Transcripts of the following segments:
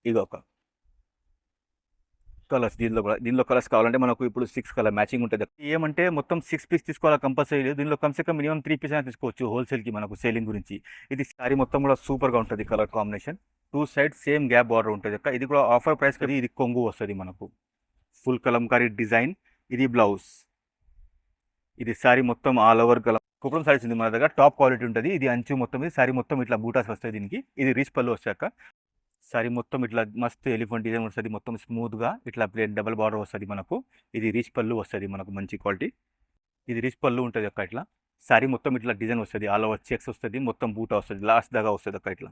ఇది ఒక కలర్స్. దీనిలో కలర్స్ కావాలంటే మనకు ఇప్పుడు 6 కలర్ మ్యాచింగ్ ఉంటుంది. ఏమంటే మొత్తం 6 పీస్ తీసుకోవాలా కంపల్సరీ లేదు. దీనిలో కమ్సే కమ్ మినిమం 3 పీస్ అయినా తీసుకోవచ్చు హోల్సేల్కి మనకు సేలింగ్ గురించి. ఇది శారీ మొత్తం కూడా సూపర్గా ఉంటుంది colour combination. 2 side same gap border ఉంటుంది అక్క. ఇది కూడా ఆఫర్ ప్రైస్ కదా. ఇది కొంగు వస్తుంది మనకు ఫుల్ కలంకారీ డిజైన్. ఇది బ్లౌజ్. ఇది శారీ మొత్తం ఆల్ ఓవర్ కుప్పడం సారీస్ ఉంది మన దగ్గర. టాప్ క్వాలిటీ ఉంటుంది. ఇది అంచు మొత్తం ఇది శారీ మొత్తం ఇట్లా బూటాస్ వస్తాయి. దీనికి ఇది రీచ్ పళ్ళు వచ్చాక శారీ మొత్తం ఇట్లా మస్తు ఎలిఫెంట్ డిజైన్ వస్తుంది. మొత్తం స్మూత్గా ఇట్లా ప్లేన్ డబల్ బార్డర్ వస్తుంది మనకు. ఇది రీచ్ పళ్ళు వస్తుంది మనకు మంచి క్వాలిటీ. ఇది రీచ్ పళ్ళు ఉంటుంది అక్క. ఇట్లా శారీ మొత్తం ఇట్లా డిజైన్ వస్తుంది. ఆల్ ఓవర్ చెక్స్ వస్తుంది. మొత్తం బూటా వస్తుంది. లాస్ట్ దాకా వస్తుంది అక్క. ఇట్లా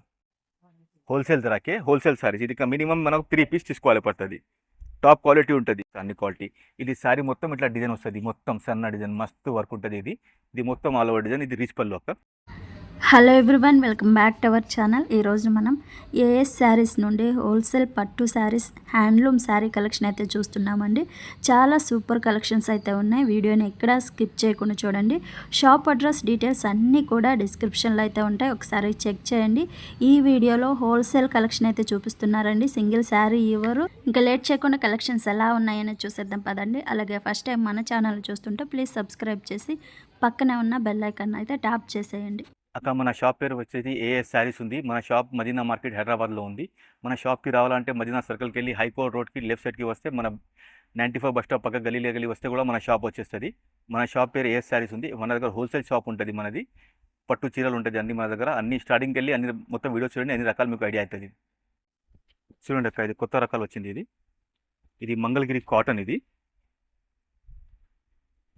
హోల్సేల్ ధరకే హోల్సేల్ సారీస్. ఇది మినిమం మనకు 3 పీస్ తీసుకోవాలి పడుతుంది. టాప్ క్వాలిటీ ఉంటుంది అన్ని క్వాలిటీ. ఇది శారీ మొత్తం ఇట్లా డిజైన్ వస్తుంది. మొత్తం సన్న డిజైన్ మస్తు వర్క్ ఉంటుంది. ఇది మొత్తం ఆల్ ఓవర్ డిజైన్. ఇది రీచ్ పళ్ళు అక్క. Hello everyone, welcome back to our channel. ఈరోజు మనం ఏఎస్ శారీస్ నుండి హోల్సేల్ పట్టు శారీస్, హ్యాండ్లూమ్ శారీ కలెక్షన్ అయితే చూస్తున్నామండి. చాలా సూపర్ కలెక్షన్స్ అయితే ఉన్నాయి. వీడియోని ఎక్కడా స్కిప్ చేయకుండా చూడండి. షాప్ అడ్రస్ డీటెయిల్స్ అన్నీ కూడా డిస్క్రిప్షన్లో అయితే ఉంటాయి, ఒకసారి చెక్ చేయండి. ఈ వీడియోలో హోల్సేల్ కలెక్షన్ అయితే చూపిస్తున్నారండి, సింగిల్ శారీ ఇవ్వరు. ఇంకా లేట్ చేయకుండా కలెక్షన్స్ ఎలా ఉన్నాయని చూసేద్దాం పదండి. అలాగే ఫస్ట్ టైం మన ఛానల్ చూస్తుంటే ప్లీజ్ సబ్స్క్రైబ్ చేసి పక్కనే ఉన్న బెల్ ఐకాన్ అయితే ట్యాప్ చేసేయండి. అక్క మన షాప్ పేరు వచ్చేసి ఏఎస్ శారీస్ ఉంది. మన షాప్ మదీనా మార్కెట్ హైదరాబాద్లో ఉంది. మన షాప్కి రావాలంటే మదీనా సర్కిల్కి వెళ్ళి హైకోర్ట్ రోడ్కి లెఫ్ట్ సైడ్కి వస్తే మన 95 బస్ స్టాప్ పక్క గల్లీ వస్తే కూడా మన షాప్ వచ్చేస్తుంది. మన షాప్ పేరు ఏఎస్ శారీస్ ఉంది. మన దగ్గర హోల్సేల్ షాప్ ఉంటుంది. మనది పట్టు చీరలు ఉంటుంది అన్ని మన దగ్గర. అన్ని స్టార్టింగ్కి వెళ్ళి అన్ని మొత్తం వీడియో చూడండి, అన్ని రకాలు మీకు ఐడియా అవుతుంది. చూడండి అక్క, ఇది కొత్త రకాలు వచ్చింది. ఇది మంగళగిరి కాటన్. ఇది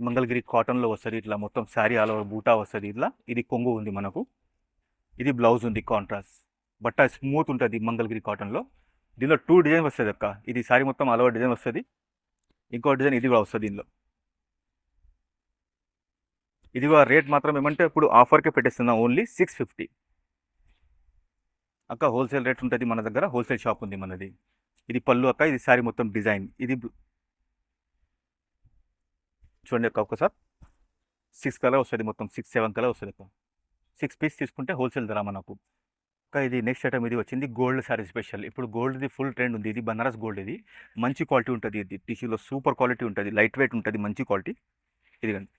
మంగళగిరి కాటన్లో వస్తుంది. ఇట్లా మొత్తం శారీ ఆల్ ఓవర్ బూటా వస్తుంది. ఇట్లా ఇది కొంగు ఉంది మనకు. ఇది బ్లౌజ్ ఉంది కాంట్రాస్ట్. బట్ట స్మూత్ ఉంటుంది మంగళగిరి కాటన్లో. దీనిలో 2 డిజైన్ వస్తుంది అక్క. ఇది శారీ మొత్తం ఆల్ ఓవర్ డిజైన్ వస్తుంది. ఇంకో డిజైన్ ఇది కూడా వస్తుంది దీనిలో. ఇది కూడా రేట్ మాత్రం ఏమంటే ఇప్పుడు ఆఫర్కే పెట్టేస్తున్నాం, ఓన్లీ 650 అక్క. హోల్సేల్ రేట్ ఉంటుంది మన దగ్గర. హోల్సేల్ షాప్ ఉంది మనది. ఇది పళ్ళు అక్క. ఇది శారీ మొత్తం డిజైన్. ఇది చూడండి అక్క ఒకసారి. 6 కలర్ వస్తుంది. మొత్తం 6-7 కలర్ వస్తుంది అక్క. 6 పీస్ తీసుకుంటే హోల్సేల్ ధర మనకు. ఇంకా ఇది నెక్స్ట్ ఐటమ్ ఇది వచ్చింది గోల్డ్ శారీ స్పెషల్. ఇప్పుడు గోల్డ్ది ఫుల్ ట్రెండ్ ఉంది. ఇది బనారస్ గోల్డ్. ఇది మంచి క్వాలిటీ ఉంటుంది. ఇది టిష్యూలో సూపర్ క్వాలిటీ ఉంటుంది. లైట్ వెయిట్ ఉంటుంది, మంచి క్వాలిటీ. ఇదిగండి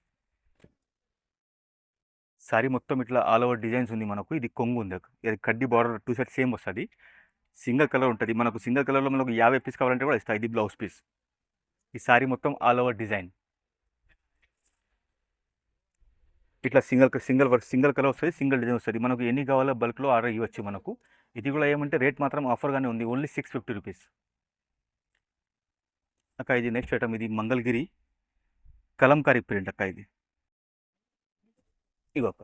శారీ మొత్తం ఇట్లా ఆల్ ఓవర్ డిజైన్స్ ఉంది మనకు. ఇది కొంగు ఉంది. ఇది కడ్డీ బార్డర్ 2 సైడ్ సేమ్ వస్తుంది. సింగిల్ కలర్ ఉంటుంది మనకు. సింగిల్ కలర్లో మనకు 50 పీస్ కావాలంటే కూడా ఇస్తాయి. ఇది బ్లౌజ్ పీస్. ఈ శారీ మొత్తం ఆల్ ఓవర్ డిజైన్ ఇట్లా సింగిల్ కలర్ వస్తుంది. సింగిల్ డిజైన్ వస్తుంది. మనకు ఎన్ని కావాలో బల్క్లో ఆర్డర్ ఇవ్వచ్చు మనకు. ఇది కూడా ఏమంటే రేట్ మాత్రం ఆఫర్గానే ఉంది, ఓన్లీ 650 రూపీస్ అక్క. ఇది నెక్స్ట్ ఐటమ్. ఇది మంగళగిరి కలంకారీ ప్రింట్ అక్క. ఇది ఇవక్క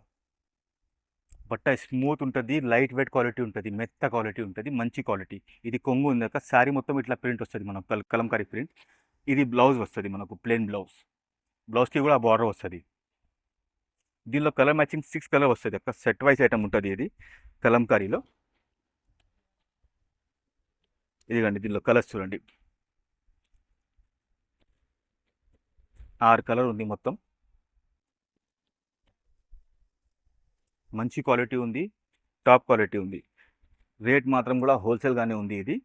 బట్ట స్మూత్ ఉంటుంది. లైట్ వెయిట్ క్వాలిటీ ఉంటుంది. మెత్త క్వాలిటీ ఉంటుంది, మంచి క్వాలిటీ. ఇది కొంగు ఉంది అక్క. శారీ మొత్తం ఇట్లా ప్రింట్ వస్తుంది మనకు, కలంకారీ ప్రింట్. ఇది బ్లౌజ్ వస్తుంది మనకు, ప్లెయిన్ బ్లౌజ్. బ్లౌజ్కి కూడా బార్డర్ వస్తుంది. దీనిలో కలర్ మ్యాచింగ్ 6 కలర్ వస్తుంది అక్క. సెట్ వైజ్ ఐటమ్ ఉంటుంది ఇది కలంకారీలో. ఇదిగండి దీనిలో కలర్స్ చూడండి. 6 కలర్ ఉంది మొత్తం. మంచి క్వాలిటీ ఉంది, టాప్ క్వాలిటీ ఉంది. రేట్ మాత్రం కూడా హోల్సేల్గానే ఉంది. ఇది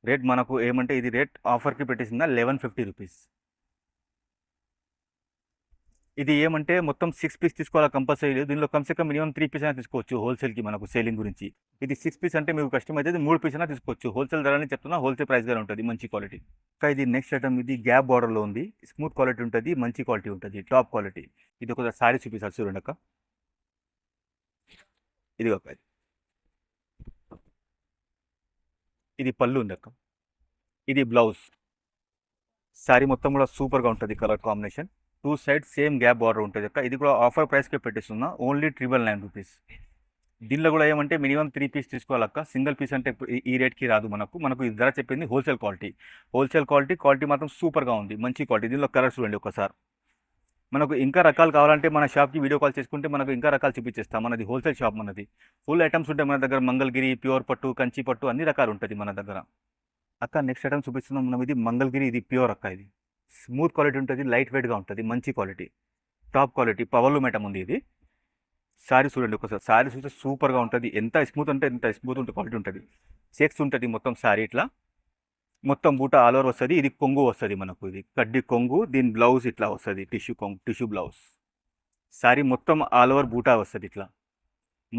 రేట్ మనకు ఏమంటే ఇది రేట్ ఆఫర్కి పెట్టేసిందా 1150 రూపీస్. ఇది ఏమంటే మొత్తం 6 పీస్ తీసుకోవాలా కంపల్సరీ లేదు. దీనిలో కమ్సే కమ్ మినిమం 3 పీస్ అయినా తీసుకోవచ్చు హోల్సేల్కి మనకు సేలింగ్ గురించి. ఇది 6 పీస్ అంటే మీకు కష్టం అయితే 3 పీస్ అయినా తీసుకోవచ్చు. హోల్సేల్ ధరని చెప్తున్నా, హోల్సేల్ ప్రైస్గానే ఉంటుంది, మంచి క్వాలిటీ. ఇంకా ఇది నెక్స్ట్ ఐటమ్. ఇది గ్యాప్ బార్డర్లో ఉంది. స్మూత్ క్వాలిటీ ఉంటుంది, మంచి క్వాలిటీ ఉంటుంది, టాప్ క్వాలిటీ. ఇది ఒక సారీ చూపిస్తారు చూడండి అక్క. ఇది ఒక ఇది పళ్ళు ఉంది అక్క. ఇది బ్లౌజ్. శారీ మొత్తం కూడా సూపర్గా ఉంటుంది colour combination. 2 side same gap border ఉంటుంది అక్క. ఇది కూడా ఆఫర్ ప్రైస్కే పెట్టిస్తున్నా, ఓన్లీ 999 రూపీస్. దీనిలో కూడా ఏమంటే మినిమం 3 పీస్ తీసుకోవాలక్క. సింగిల్ పీస్ అంటే ఈ రేట్కి రాదు మనకు ఈ ధర చెప్పింది హోల్సేల్ క్వాలిటీ. క్వాలిటీ మాత్రం సూపర్గా ఉంది, మంచి క్వాలిటీ. దీనిలో కలర్స్ చూడండి ఒకసారి. మనకు ఇంకా రకాలు కావాలంటే మన షాప్కి వీడియో కాల్ చేసుకుంటే మనకు ఇంకా రకాలు చూపించేస్తాం. మనది హోల్సేల్ షాప్. మనది ఫుల్ ఐటమ్స్ ఉంటాయి మన దగ్గర. మంగళగిరి, ప్యూర్ పట్టు, కంచి పట్టు అన్ని రకాలు ఉంటుంది మన దగ్గర అక్క. నెక్స్ట్ ఐటమ్ చూపిస్తున్నాం మనం. ఇది మంగళగిరి. ఇది ప్యూర్ అక్క. ఇది స్మూత్ క్వాలిటీ ఉంటుంది, లైట్ వెయిట్గా ఉంటుంది, మంచి quality, top quality. Powerloom item ఉంది ఇది. శారీ చూడండి ఒకసారి, శారీ చూస్తే సూపర్గా ఉంటుంది. ఎంత స్మూత్ అంటే ఎంత స్మూత్ ఉంటుంది, క్వాలిటీ ఉంటుంది. చెక్స్ ఉంటుంది మొత్తం శారీ ఇట్లా, మొత్తం బూట ఆల్ ఓవర్ వస్తుంది. ఇది కొంగు వస్తుంది మనకు, ఇది కడ్డీ కొంగు. దీని బ్లౌజ్ ఇట్లా వస్తుంది, టిష్యూ కొంగు, టిష్యూ బ్లౌజ్. శారీ మొత్తం ఆల్ ఓవర్ బూటా వస్తుంది ఇట్లా.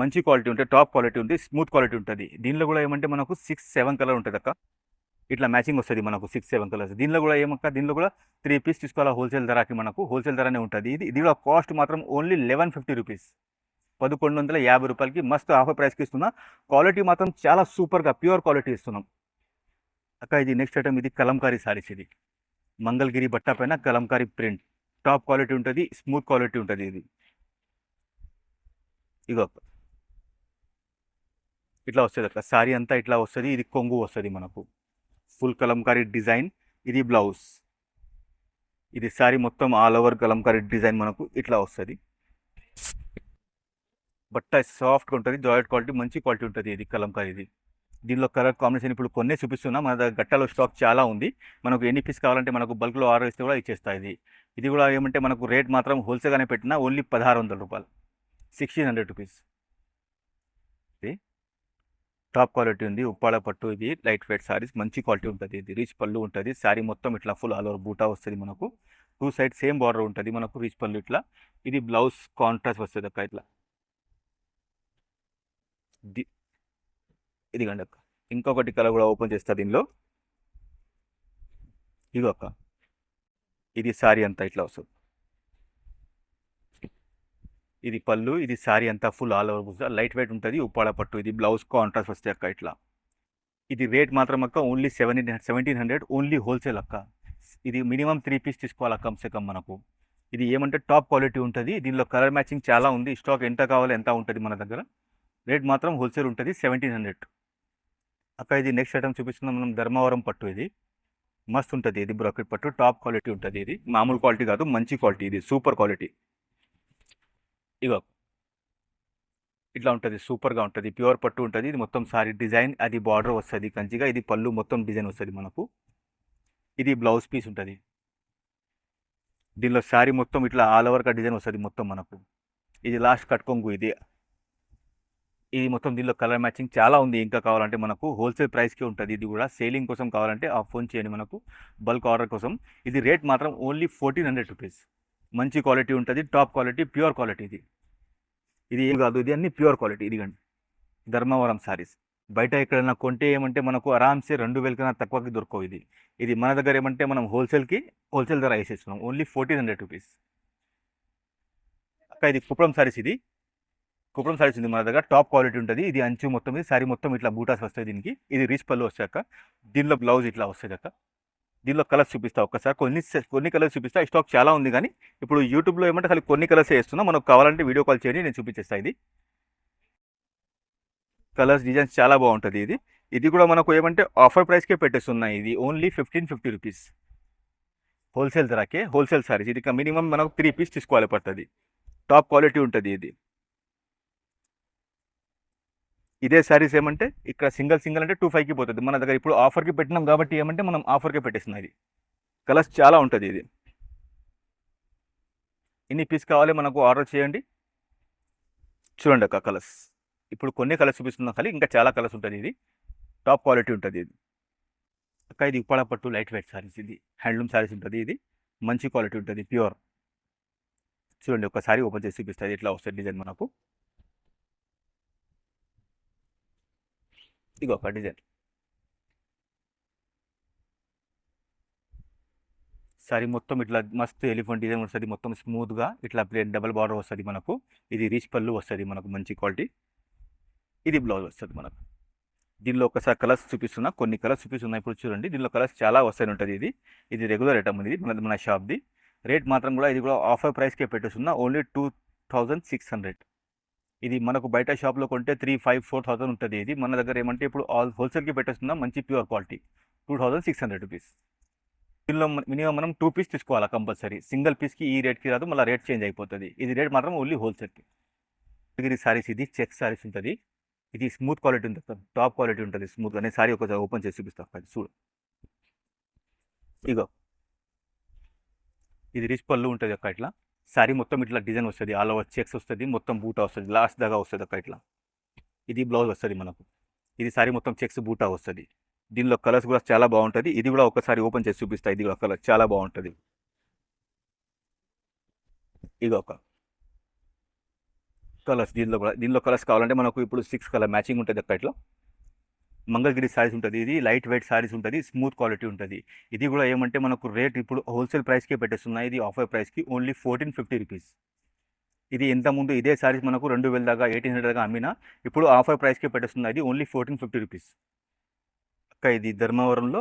మంచి క్వాలిటీ ఉంటుంది, టాప్ క్వాలిటీ ఉంది, స్మూత్ క్వాలిటీ ఉంటుంది. దీనిలో కూడా ఏమంటే మనకు 6-7 కలర్ ఉంటుంది అక్క. ఇట్లా మ్యాచింగ్ వస్తుంది మనకు 6-7 కలర్స్. దీనిలో కూడా ఏమక్క, దీనిలో కూడా 3 పీస్ తీసుకోవాలా హోల్సేల్ ధరకి, మనకు హోల్సేల్ ధరనే ఉంటుంది. ఇది కూడా కాస్ట్ మాత్రం ఓన్లీ 1150 రూపీస్, 1150 రూపాయలకి మస్తు ఆఫర్ ప్రైస్కి ఇస్తున్నా. క్వాలిటీ మాత్రం చాలా సూపర్గా ప్యూర్ క్వాలిటీ ఇస్తున్నాం అక్క. ఇది నెక్స్ట్ ఐటమ్, ఇది కలంకారీ సారీస్. ఇది మంగళగిరి బట్ట పైన కలంకారీ ప్రింట్, టాప్ క్వాలిటీ ఉంటుంది, స్మూత్ క్వాలిటీ ఉంటుంది. ఇది ఇగో ఇట్లా వస్తుంది అక్క, శారీ అంతా ఇట్లా వస్తుంది. ఇది కొంగు వస్తుంది మనకు, ఫుల్ కలంకారీ డిజైన్. ఇది బ్లౌజ్. ఇది శారీ మొత్తం ఆల్ ఓవర్ కలంకారీ డిజైన్ మనకు ఇట్లా వస్తుంది. బట్ట సాఫ్ట్గా ఉంటుంది, జాయింట్ క్వాలిటీ, మంచి క్వాలిటీ ఉంటుంది. ఇది కలంకారీది. దీనిలో కలర్ కాంబినేషన్ ఇప్పుడు కొన్నే చూపిస్తున్నా, మన దగ్గర గట్టాలో స్టాక్ చాలా ఉంది. మనకు ఎన్ని పీస్ కావాలంటే మనకు బల్క్లో ఆర్డర్ ఇస్తే కూడా ఇచ్చేస్తాయి. ఇది కూడా ఏమంటే మనకు రేట్ మాత్రం హోల్సేల్గానే పెట్టినా ఓన్లీ 1600 రూపాయలు, 1600 రూపీస్. ఇది టాప్ క్వాలిటీ ఉంది, ఉప్పాడ పట్టు. ఇది లైట్ వెయిట్ సారీస్, మంచి క్వాలిటీ ఉంటుంది. ఇది రిచ్ పళ్ళు ఉంటుంది. శారీ మొత్తం ఇట్లా ఫుల్ ఆల్ ఓవర్ బూటా వస్తుంది మనకు. 2 సైడ్ సేమ్ బార్డర్ ఉంటుంది మనకు, రిచ్ పళ్ళు ఇట్లా. ఇది బ్లౌజ్ కాంట్రాస్ట్ వస్తుంది అక్క ఇట్లా. ఇది కండి అక్క, ఇంకొకటి కలర్ కూడా ఓపెన్ చేస్తా దీనిలో. ఇగో అక్క, ఇది శారీ అంతా ఇట్లా వస్తుంది. ఇది పళ్ళు, ఇది శారీ అంతా full all over light weight ఉంటుంది, ఉప్పాడ పట్టు. ఇది బ్లౌజ్ కాంట్రాస్ట్ వస్తాయి అక్క ఇట్లా. ఇది రేట్ మాత్రం అక్క ఓన్లీ 1700 ఓన్లీ హోల్సేల్ అక్క. ఇది మినిమం 3 పీస్ తీసుకోవాలి కమ్సే కమ్ మనకు. ఇది ఏమంటే టాప్ క్వాలిటీ ఉంటుంది. దీనిలో కలర్ మ్యాచింగ్ చాలా ఉంది, స్టాక్ ఎంత కావాలో ఎంత ఉంటుంది మన దగ్గర. రేట్ మాత్రం హోల్సేల్ ఉంటుంది 1700 అక్క. ఇది నెక్స్ట్ ఐటమ్ చూపిస్తున్నాం మనం, ధర్మవరం పట్టు. ఇది మస్తు ఉంటుంది, ఇది బ్రాకెట్ పట్టు, టాప్ క్వాలిటీ ఉంటుంది. ఇది మామూలు క్వాలిటీ కాదు, మంచి క్వాలిటీ, ఇది సూపర్ క్వాలిటీ. ఇగో ఇట్లా ఉంటుంది, సూపర్గా ఉంటుంది, ప్యూర్ పట్టు ఉంటుంది. ఇది మొత్తం సారీ డిజైన్, అది బార్డర్ వస్తుంది కంచిగా. ఇది పళ్ళు మొత్తం డిజైన్ వస్తుంది మనకు. ఇది బ్లౌజ్ పీస్ ఉంటుంది. దీనిలో శారీ మొత్తం ఇట్లా ఆల్ ఓవర్గా డిజైన్ వస్తుంది మొత్తం మనకు. ఇది లాస్ట్ కట్ కొంగు. ఇది మొత్తం దీనిలో కలర్ మ్యాచింగ్ చాలా ఉంది. ఇంకా కావాలంటే మనకు హోల్సేల్ ప్రైస్కే ఉంటుంది. ఇది కూడా సేలింగ్ కోసం కావాలంటే ఆ ఫోన్ చేయండి మనకు, బల్క్ ఆర్డర్ కోసం. ఇది రేట్ మాత్రం ఓన్లీ 1400 రూపీస్. మంచి క్వాలిటీ ఉంటుంది, టాప్ క్వాలిటీ, ప్యూర్ క్వాలిటీ. ఇది ఏం కాదు, ఇది అన్ని ప్యూర్ క్వాలిటీ. ఇదిగండి ధర్మవరం సారీస్. బయట ఎక్కడైనా కొంటే ఏమంటే మనకు ఆరామ్సే 2000 కన్నా తక్కువకి దొరకవు. ఇది మన దగ్గర ఏమంటే మనం హోల్సేల్ ధర వేసేస్తున్నాం ఓన్లీ 1400 రూపీస్ అక్క. ఇది కుప్పడం సారీస్. ఇది కుప్పడం సారీస్ ఉంది మన దగ్గర, టాప్ క్వాలిటీ ఉంటుంది. ఇది అంచు మొత్తం, ఇది శారీ మొత్తం ఇట్లా బూటాస్ వస్తాయి దీనికి. ఇది రీచ్ పళ్ళు వస్తాయి అక్క. దీనిలో బ్లౌజ్ ఇట్లా వస్తుంది అక్క. దీనిలో కలర్స్ చూపిస్తా ఒక్కసారి, కొన్ని కలర్స్ చూపిస్తా. స్టాక్ చాలా ఉంది కానీ ఇప్పుడు యూట్యూబ్లో ఏమంటే ఖాళీ కొన్ని కలర్స్ వేస్తున్నా. మనకు కావాలంటే వీడియో కాల్ చేయండి, నేను చూపించేస్తాను. ఇది కలర్స్ డిజైన్స్ చాలా బాగుంటుంది. ఇది కూడా మనకు ఏమంటే ఆఫర్ ప్రైస్కే పెట్టేస్తున్నాయి. ఇది ఓన్లీ 1550 రూపీస్ హోల్సేల్ ధరకే, హోల్సేల్ సారీస్. ఇది మినిమం మనకు 3 పీస్ తీసుకోవాలి పడుతుంది, టాప్ క్వాలిటీ ఉంటుంది. ఇదే శారీస్ ఏమంటే ఇక్కడ సింగిల్ అంటే 2500కి పోతుంది మన దగ్గర. ఇప్పుడు ఆఫర్కి పెట్టినాం కాబట్టి ఏమంటే మనం ఆఫర్కే పెట్టేస్తున్నాం. ఇది కలర్స్ చాలా ఉంటుంది. ఇది ఎన్ని పీస్ కావాలి మనకు ఆర్డర్ చేయండి. చూడండి అక్క కలర్స్, ఇప్పుడు కొన్ని కలర్స్ చూపిస్తున్నాం ఖాళీ, ఇంకా చాలా కలర్స్ ఉంటుంది. ఇది టాప్ క్వాలిటీ ఉంటుంది. ఇది అక్క, ఇది ఉప్పాడ పట్టు లైట్ వెయిట్ సారీస్. ఇది హ్యాండ్లూమ్ సారీస్ ఉంటుంది. ఇది మంచి క్వాలిటీ ఉంటుంది, ప్యూర్. చూడండి ఒకసారి ఓపెన్ చేసి చూపిస్తుంది, ఇట్లా వస్తుంది డిజైన్ మనకు. ఇగో ఒక డిజైన్ సారీ మొత్తం ఇట్లా మస్తు ఎలిఫెంట్ డిజైన్ వస్తుంది, మొత్తం స్మూత్గా ఇట్లా ప్లేన్ డబల్ బార్డర్ వస్తుంది మనకు. ఇది రీచ్ పళ్ళు వస్తుంది మనకు, మంచి క్వాలిటీ. ఇది బ్లౌజ్ వస్తుంది మనకు. దీనిలో ఒకసారి కలర్స్ చూపిస్తున్నా, కొన్ని కలర్స్ చూపిస్తున్నా. ఇప్పుడు చూడండి, దీనిలో కలర్స్ చాలా వస్తాయి ఉంటుంది. ఇది రెగ్యులర్ ఐటమ్. ఇది మన షాప్ది. రేట్ మాత్రం కూడా ఇది కూడా ఆఫర్ ప్రైస్కే పెట్టేస్తున్నా, ఓన్లీ 2600. ఇది మనకు బయట షాప్లో కొంటే 3500-4000 ఉంటుంది. ఇది మన దగ్గర ఏమంటే ఇప్పుడు హోల్సేల్కి పెట్టేస్తున్నా, మంచి ప్యూర్ క్వాలిటీ, 2600 రూపీస్. దీనిలో మినిమం మనం 2 పీస్ తీసుకోవాలి కంపల్సరీ. సింగిల్ పీస్కి ఈ రేట్కి రాదు, మళ్ళీ రేట్ చేంజ్ అయిపోతుంది. ఇది రేట్ మాత్రం ఓన్లీ హోల్సేల్కి. ఇది సారీస్, ఇది చెక్ సారీస్ ఉంటుంది. ఇది స్మూత్ క్వాలిటీ ఉంటుంది, టాప్ క్వాలిటీ ఉంటుంది, స్మూత్. అనే సారీ ఒకసారి ఓపెన్ చేసి చూపిస్తాను చూడు. ఇగో ఇది రిచ్ పళ్ళు ఉంటుంది అక్క. ఇట్లా శారీ మొత్తం ఇట్లా డిజైన్ వస్తుంది, ఆల్ ఓవర్ చెక్స్ వస్తుంది, మొత్తం బూటా వస్తుంది, లాస్ట్ దాకా వస్తుంది అక్క ఇట్లా. ఇది బ్లౌజ్ వస్తుంది మనకు. ఇది శారీ మొత్తం చెక్స్ బూటా వస్తుంది. దీనిలో కలర్స్ కూడా చాలా బాగుంటుంది. ఇది కూడా ఒకసారి ఓపెన్ చేసి చూపిస్తా. ఇది కూడా కలర్ చాలా బాగుంటుంది. ఇది ఒక కలర్స్. దీనిలో కలర్స్ కావాలంటే మనకు ఇప్పుడు 6 కలర్ మ్యాచింగ్ ఉంటుంది అక్క ఇట్లా. మంగళగిరి శారీస్ ఉంటుంది. ఇది లైట్ వెయిట్ శారీస్ ఉంటుంది, స్మూత్ క్వాలిటీ ఉంటుంది. ఇది కూడా ఏమంటే మనకు రేట్ ఇప్పుడు హోల్సేల్ ప్రైస్కే పెట్టేస్తున్నాయి. ఇది ఆఫర్ ప్రైస్కి ఓన్లీ 1450 రూపీస్. ఇది ఇంతకుముందు ఇదే శారీస్ మనకు 2000 దాకా 1800 దాకా అమ్మినా ఇప్పుడు ఆఫర్ ప్రైస్కే పెట్టేస్తున్నాయి. ఇది ఓన్లీ 1450 రూపీస్ అక్క. ఇది ధర్మవరంలో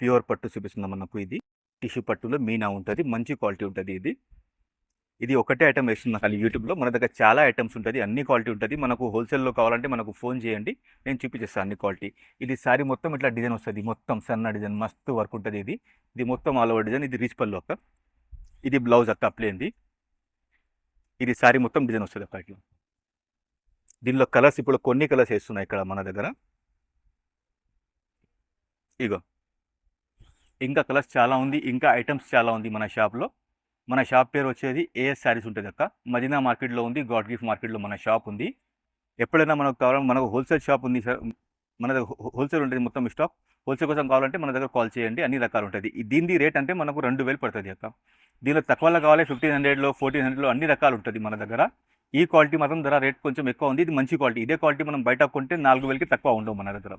ప్యూర్ పట్టు చూపిస్తున్నాం మనకు. ఇది టిష్యూ పట్టులో మీనా ఉంటుంది, మంచి క్వాలిటీ ఉంటుంది. ఇది ఒకటే ఐటమ్ వేస్తున్నా కానీ యూట్యూబ్లో. మన దగ్గర చాలా ఐటమ్స్ ఉంటుంది, అన్ని క్వాలిటీ ఉంటుంది. మనకు హోల్సేల్లో కావాలంటే మనకు ఫోన్ చేయండి, నేను చూపించేస్తాను అన్ని క్వాలిటీ. ఇది శారీ మొత్తం ఇట్లా డిజైన్ వస్తుంది, మొత్తం సన్న డిజైన్, మస్తు వర్క్ ఉంటుంది. ఇది మొత్తం ఆల్ ఓవర్ డిజైన్. ఇది రీచ్ పళ్ళు అక్క. ఇది బ్లౌజ్ అక్క ప్లేన్ది. ఇది శారీ మొత్తం డిజైన్ వస్తుంది అక్క ఇట్లా. దీనిలో కలర్స్ ఇప్పుడు కొన్ని కలర్స్ వేస్తున్నాయి ఇక్కడ మన దగ్గర. ఇగో ఇంకా కలర్స్ చాలా ఉంది, ఇంకా ఐటమ్స్ చాలా ఉంది మన షాప్లో. మన షాప్ పేరు వచ్చేది ఏఎస్ శారీస్ ఉంటుంది అక్క. మదీనా మార్కెట్లో ఉంది, గాడ్ గిఫ్ట్ మార్కెట్లో మన షాప్ ఉంది. ఎప్పుడైనా మనకు కావాలంటే మనకు హోల్సేల్ షాప్ ఉంది సార్, మన దగ్గర హోల్సేల్ ఉంటుంది మొత్తం స్టాక్. హోల్సేల్ కోసం కావాలంటే మన దగ్గర కాల్ చేయండి, అన్ని రకాలు ఉంటుంది. దీని రేట్ అంటే మనకు 2000 పడుతుంది అక్క. దీనిలో తక్కువలో కావాలి 1500లో 1400లో అన్ని రకాలు ఉంటుంది మన దగ్గర. ఈ క్వాలిటీ మాత్రం ధర రేట్ కొంచెం ఎక్కువ ఉంది. ఇది మంచి క్వాలిటీ. ఇదే క్వాలిటీ మనం బయట కొంటే 4000కి తక్కువ ఉండవు మన దగ్గర.